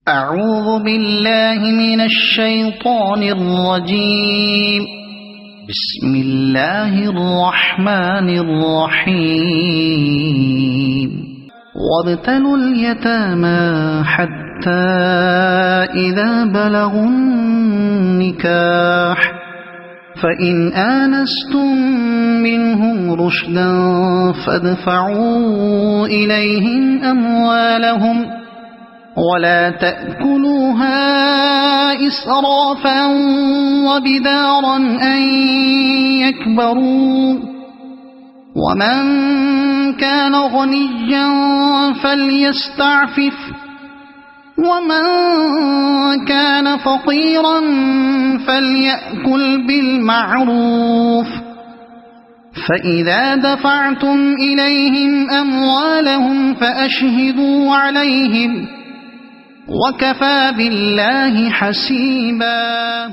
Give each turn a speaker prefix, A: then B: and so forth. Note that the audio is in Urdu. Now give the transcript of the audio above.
A: أعوذ بالله من الشيطان الرجيم. بسم الله الرحمن الرحيم. وابتلوا اليتامى حتى إذا بلغوا النكاح فإن آنستم منهم رشدا فادفعوا إليهم أموالهم ولا تأكلوها إسرافا وبدارا أن يكبروا ومن كان غنيا فليستعفف ومن كان فقيرا فليأكل بالمعروف فإذا دفعتم إليهم أموالهم فأشهدوا عليهم وكفى بالله حسيبا.